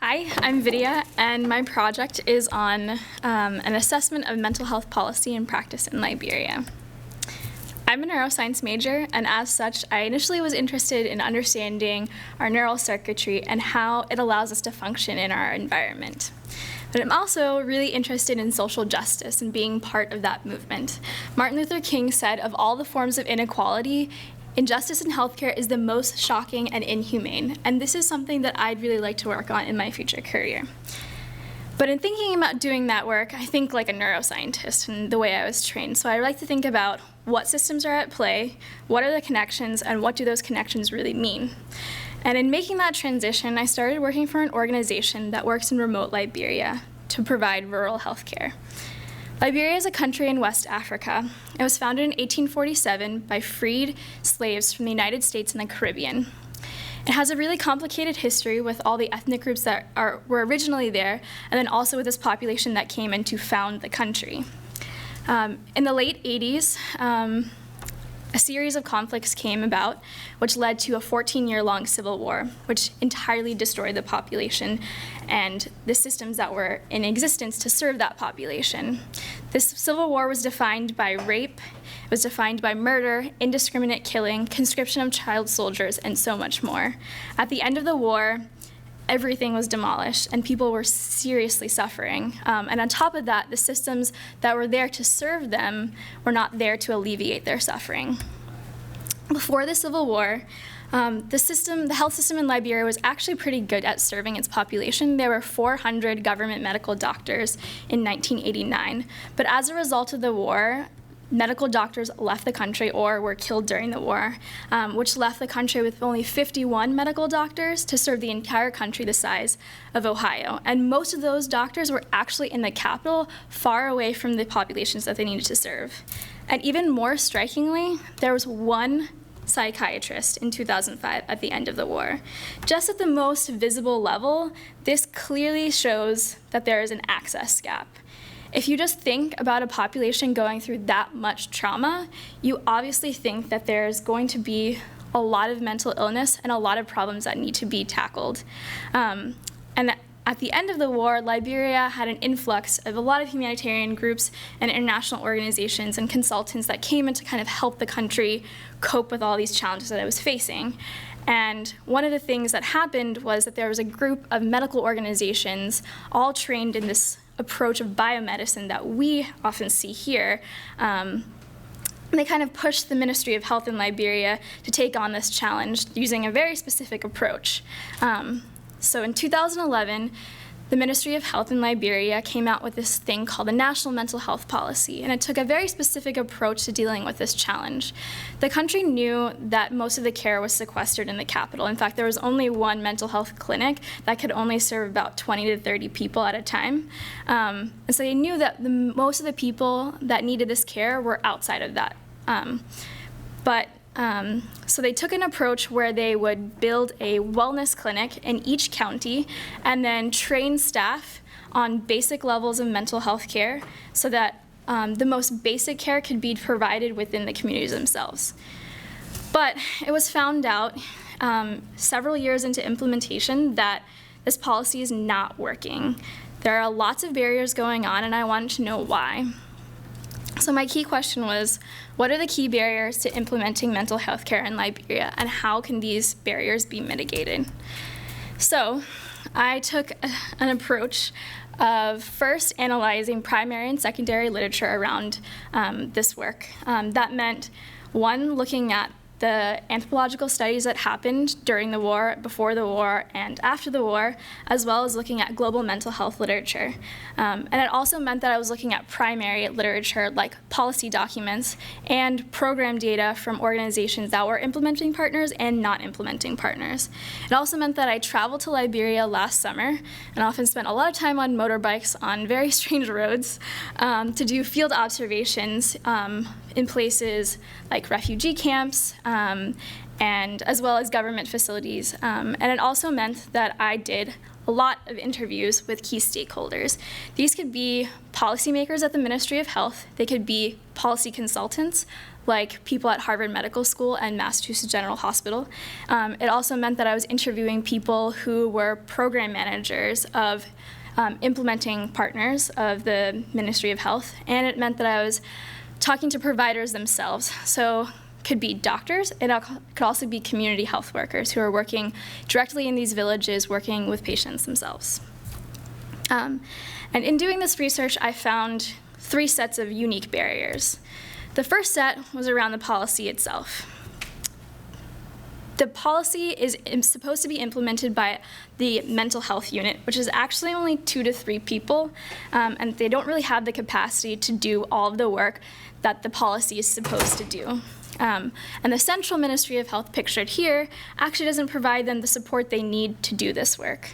Hi, I'm Vidiya, and my project is on an assessment of mental health policy and practice in Liberia. I'm a neuroscience major, and as such, I initially was interested in understanding our neural circuitry and how it allows us to function in our environment. But I'm also really interested in social justice and being part of that movement. Martin Luther King said, of all the forms of inequality, injustice in healthcare is the most shocking and inhumane, and this is something that I'd really like to work on in my future career. But in thinking about doing that work, I think like a neuroscientist and the way I was trained. So I like to think about what systems are at play, what are the connections, and what do those connections really mean. And in making that transition, I started working for an organization that works in remote Liberia to provide rural healthcare. Liberia is a country in West Africa. It was founded in 1847 by freed slaves from the United States and the Caribbean. It has a really complicated history with all the ethnic groups that were originally there, and then also with this population that came in to found the country. In the late 80s, a series of conflicts came about, which led to a 14-year-long civil war, which entirely destroyed the population and the systems that were in existence to serve that population. This civil war was defined by rape, it was defined by murder, indiscriminate killing, conscription of child soldiers, and so much more. At the end of the war, everything was demolished and people were seriously suffering. And on top of that, the systems that were there to serve them were not there to alleviate their suffering. Before the Civil War, the health system in Liberia was actually pretty good at serving its population. There were 400 government medical doctors in 1989. But as a result of the war, medical doctors left the country or were killed during the war, which left the country with only 51 medical doctors to serve the entire country the size of Ohio. And most of those doctors were actually in the capital, far away from the populations that they needed to serve. And even more strikingly, there was one psychiatrist in 2005 at the end of the war. Just at the most visible level, this clearly shows that there is an access gap. If you just think about a population going through that much trauma, you obviously think that there's going to be a lot of mental illness and a lot of problems that need to be tackled. And at the end of the war, Liberia had an influx of a lot of humanitarian groups and international organizations and consultants that came in to kind of help the country cope with all these challenges that it was facing. And one of the things that happened was that there was a group of medical organizations all trained in this approach of biomedicine that we often see here. They kind of pushed the Ministry of Health in Liberia to take on this challenge using a very specific approach. So in 2011, the Ministry of Health in Liberia came out with this thing called the National Mental Health Policy, and it took a very specific approach to dealing with this challenge. The country knew that most of the care was sequestered in the capital. In fact, there was only one mental health clinic that could only serve about 20 to 30 people at a time. And so they knew that most of the people that needed this care were outside of that. So they took an approach where they would build a wellness clinic in each county and then train staff on basic levels of mental health care so that the most basic care could be provided within the communities themselves. But it was found out several years into implementation that this policy is not working. There are lots of barriers going on, and I wanted to know why. So my key question was, what are the key barriers to implementing mental health care in Liberia, and how can these barriers be mitigated? So I took an approach of first analyzing primary and secondary literature around this work. That meant, one, looking at the anthropological studies that happened during the war, before the war, and after the war, as well as looking at global mental health literature. And it also meant that I was looking at primary literature like policy documents and program data from organizations that were implementing partners and not implementing partners. It also meant that I traveled to Liberia last summer and often spent a lot of time on motorbikes on very strange roads to do field observations in places like refugee camps, and as well as government facilities. And it also meant that I did a lot of interviews with key stakeholders. These could be policymakers at the Ministry of Health, they could be policy consultants, like people at Harvard Medical School and Massachusetts General Hospital. It also meant that I was interviewing people who were program managers of implementing partners of the Ministry of Health, and it meant that I was talking to providers themselves. So could be doctors, and it could also be community health workers who are working directly in these villages, working with patients themselves. And in doing this research, I found 3 sets of unique barriers. The first set was around the policy itself. The policy is supposed to be implemented by the mental health unit, which is actually only 2 to 3 people, and they don't really have the capacity to do all of the work that the policy is supposed to do. And the Central Ministry of Health, pictured here, actually doesn't provide them the support they need to do this work.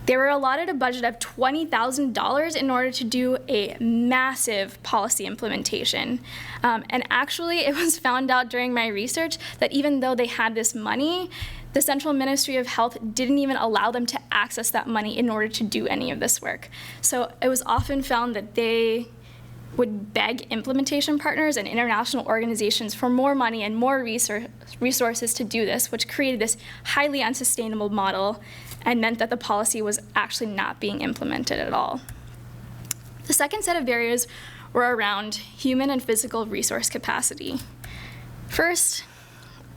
They were allotted a budget of $20,000 in order to do a massive policy implementation. And actually, it was found out during my research that even though they had this money, the Central Ministry of Health didn't even allow them to access that money in order to do any of this work. So it was often found that they would beg implementation partners and international organizations for more money and more resources to do this, which created this highly unsustainable model and meant that the policy was actually not being implemented at all. The second set of barriers were around human and physical resource capacity. First,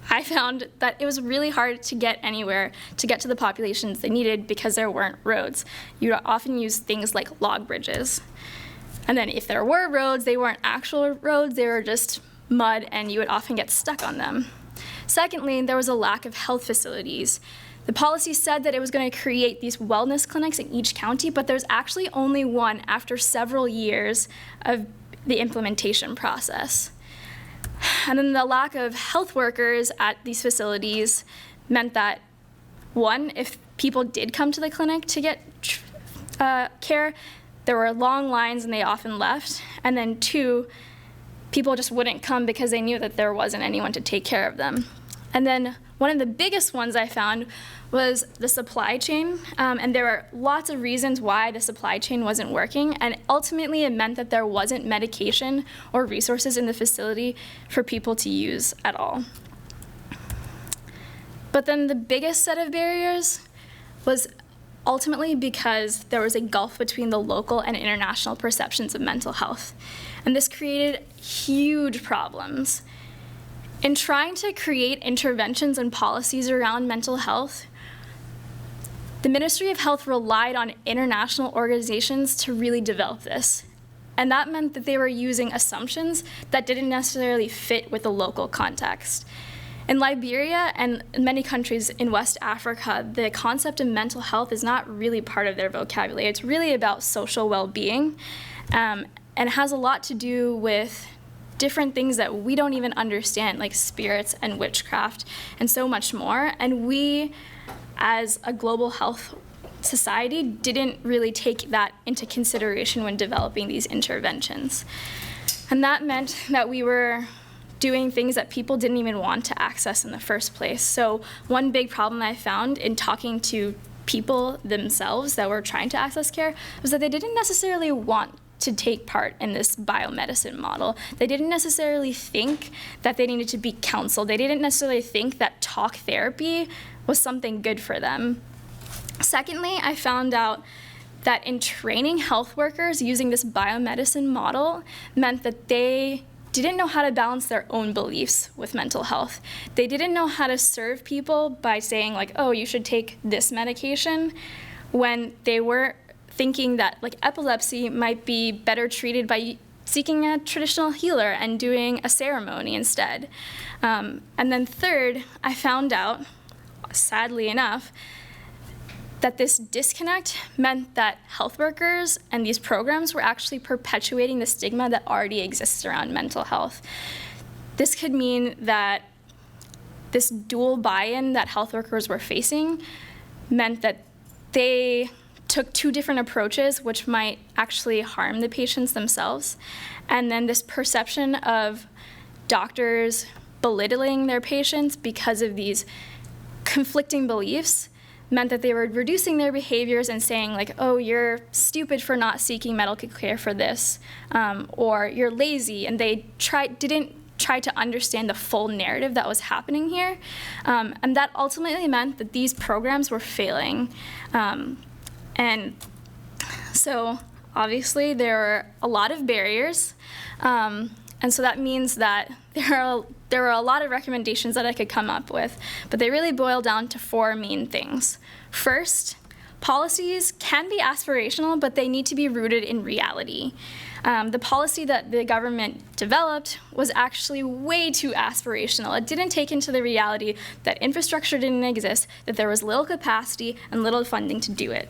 I found that it was really hard to get anywhere to get to the populations they needed because there weren't roads. You would often use things like log bridges. And then if there were roads, they weren't actual roads, they were just mud, and you would often get stuck on them. Secondly, there was a lack of health facilities. The policy said that it was going to create these wellness clinics in each county, but there's actually only one after several years of the implementation process. And then the lack of health workers at these facilities meant that, one, if people did come to the clinic to get care, there were long lines and they often left. And then 2, people just wouldn't come because they knew that there wasn't anyone to take care of them. And then one of the biggest ones I found was the supply chain, and there were lots of reasons why the supply chain wasn't working, and ultimately it meant that there wasn't medication or resources in the facility for people to use at all. But then the biggest set of barriers was ultimately because there was a gulf between the local and international perceptions of mental health, and this created huge problems. In trying to create interventions and policies around mental health, the Ministry of Health relied on international organizations to really develop this. And that meant that they were using assumptions that didn't necessarily fit with the local context. In Liberia and in many countries in West Africa, the concept of mental health is not really part of their vocabulary. It's really about social well-being, and it has a lot to do with different things that we don't even understand, like spirits and witchcraft and so much more. And we, as a global health society, didn't really take that into consideration when developing these interventions. And that meant that we were doing things that people didn't even want to access in the first place. So one big problem I found in talking to people themselves that were trying to access care was that they didn't necessarily want to take part in this biomedicine model. They didn't necessarily think that they needed to be counseled. They didn't necessarily think that talk therapy was something good for them. Secondly, I found out that in training health workers using this biomedicine model meant that they didn't know how to balance their own beliefs with mental health. They didn't know how to serve people by saying like, oh, you should take this medication, when they were thinking that like epilepsy might be better treated by seeking a traditional healer and doing a ceremony instead. And then third, I found out, sadly enough, that this disconnect meant that health workers and these programs were actually perpetuating the stigma that already exists around mental health. This could mean that this dual buy-in that health workers were facing meant that they took 2 different approaches, which might actually harm the patients themselves. And then this perception of doctors belittling their patients because of these conflicting beliefs meant that they were reducing their behaviors and saying like, oh, you're stupid for not seeking medical care for this, or you're lazy, and they didn't try to understand the full narrative that was happening here. And that ultimately meant that these programs were failing. And so obviously there are a lot of barriers. And so that means that there were a lot of recommendations that I could come up with, but they really boil down to 4 main things. First, policies can be aspirational, but they need to be rooted in reality. The policy that the government developed was actually way too aspirational. It didn't take into the reality that infrastructure didn't exist, that there was little capacity and little funding to do it.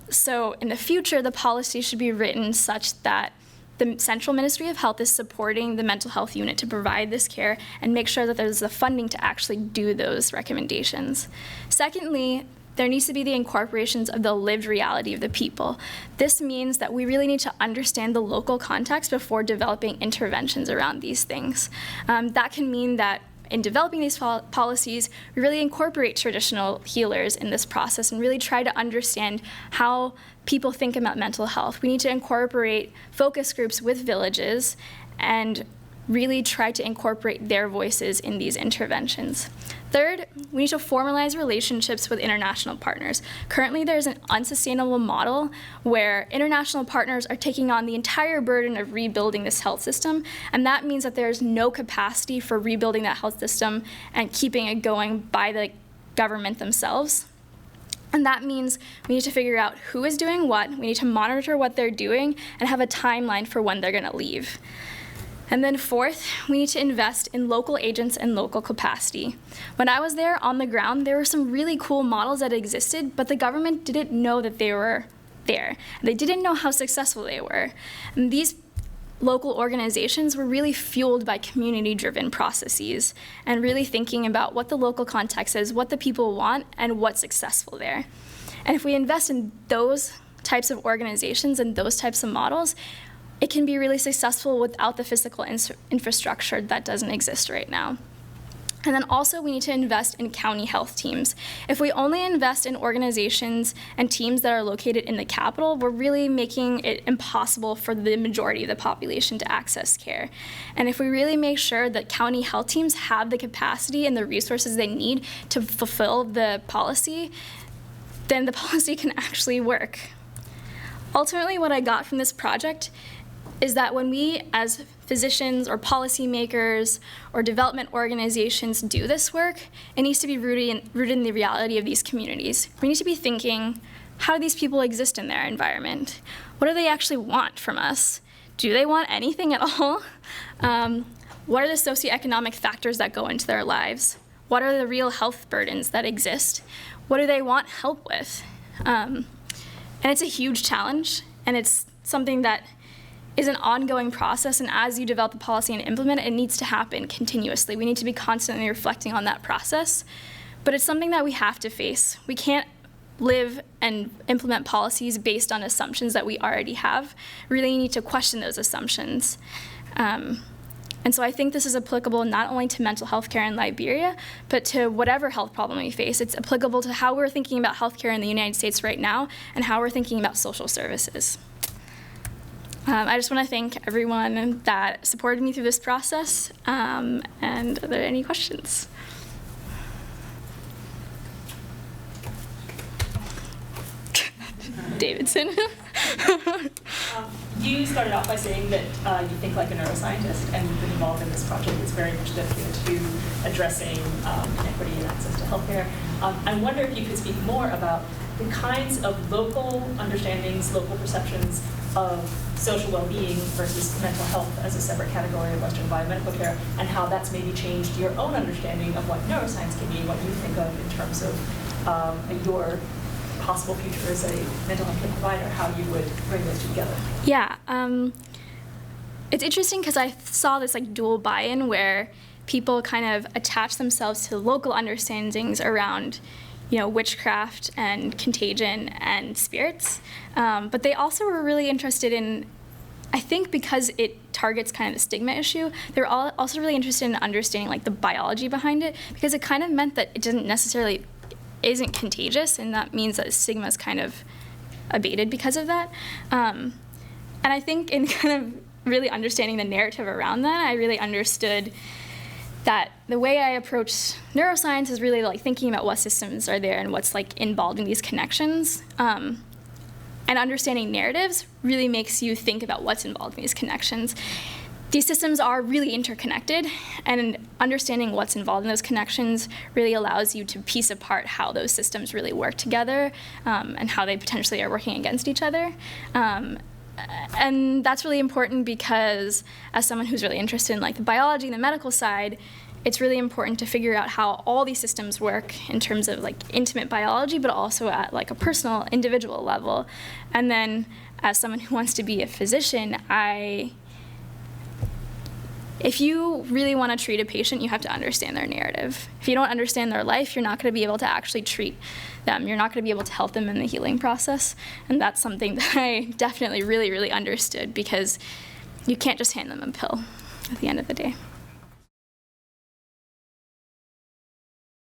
So in the future, the policy should be written such that the Central Ministry of Health is supporting the mental health unit to provide this care and make sure that there's the funding to actually do those recommendations. Secondly, there needs to be the incorporations of the lived reality of the people. This means that we really need to understand the local context before developing interventions around these things. That can mean that in developing these policies, we really incorporate traditional healers in this process and really try to understand how people think about mental health. We need to incorporate focus groups with villages and really try to incorporate their voices in these interventions. Third, we need to formalize relationships with international partners. Currently, there's an unsustainable model where international partners are taking on the entire burden of rebuilding this health system, and that means that there's no capacity for rebuilding that health system and keeping it going by the government themselves. And that means we need to figure out who is doing what, we need to monitor what they're doing, and have a timeline for when they're gonna leave. And then fourth, we need to invest in local agents and local capacity. When I was there on the ground, there were some really cool models that existed, but the government didn't know that they were there. They didn't know how successful they were. And these local organizations were really fueled by community-driven processes and really thinking about what the local context is, what the people want, and what's successful there. And if we invest in those types of organizations and those types of models, it can be really successful without the physical infrastructure that doesn't exist right now. And then also we need to invest in county health teams. If we only invest in organizations and teams that are located in the capital, we're really making it impossible for the majority of the population to access care. And if we really make sure that county health teams have the capacity and the resources they need to fulfill the policy, then the policy can actually work. Ultimately, what I got from this project is that when we, as physicians or policymakers or development organizations do this work, it needs to be rooted in the reality of these communities. We need to be thinking, how do these people exist in their environment? What do they actually want from us? Do they want anything at all? What are the socioeconomic factors that go into their lives? What are the real health burdens that exist? What do they want help with? And it's a huge challenge, and it's something that is an ongoing process, and as you develop the policy and implement it, it needs to happen continuously. We need to be constantly reflecting on that process, but it's something that we have to face. We can't live and implement policies based on assumptions that we already have. We really need to question those assumptions. And so I think this is applicable not only to mental health care in Liberia, but to whatever health problem we face. It's applicable to how we're thinking about healthcare in the United States right now and how we're thinking about social services. I just want to thank everyone that supported me through this process. And are there any questions? Davidson. You started off by saying that you think like a neuroscientist, and you've been involved in this project that's very much dedicated to addressing inequity and access to healthcare. I wonder if you could speak more about the kinds of local understandings, local perceptions of social well-being versus mental health as a separate category of Western biomedical care, and how that's maybe changed your own understanding of what neuroscience can be, what you think of in terms of your possible future as a mental health care provider, how you would bring those two together. Yeah, it's interesting because I saw this like dual buy-in where people kind of attach themselves to local understandings around, you know, witchcraft and contagion and spirits, but they also were really interested in, I think because it targets kind of the stigma issue, they're also really interested in understanding like the biology behind it, because it kind of meant that it isn't contagious, and that means that stigma is kind of abated because of that. And I think in kind of really understanding the narrative around that, I really understood that the way I approach neuroscience is really like thinking about what systems are there and what's like involved in these connections. And understanding narratives really makes you think about what's involved in these connections. These systems are really interconnected, and understanding what's involved in those connections really allows you to piece apart how those systems really work together, and how they potentially are working against each other. And that's really important because as someone who's really interested in like the biology and the medical side, it's really important to figure out how all these systems work in terms of like intimate biology, but also at like a personal, individual level. And then as someone who wants to be a physician, if you really want to treat a patient, you have to understand their narrative. If you don't understand their life, you're not going to be able to actually treat them. You're not going to be able to help them in the healing process. And that's something that I definitely really, really understood, because you can't just hand them a pill at the end of the day.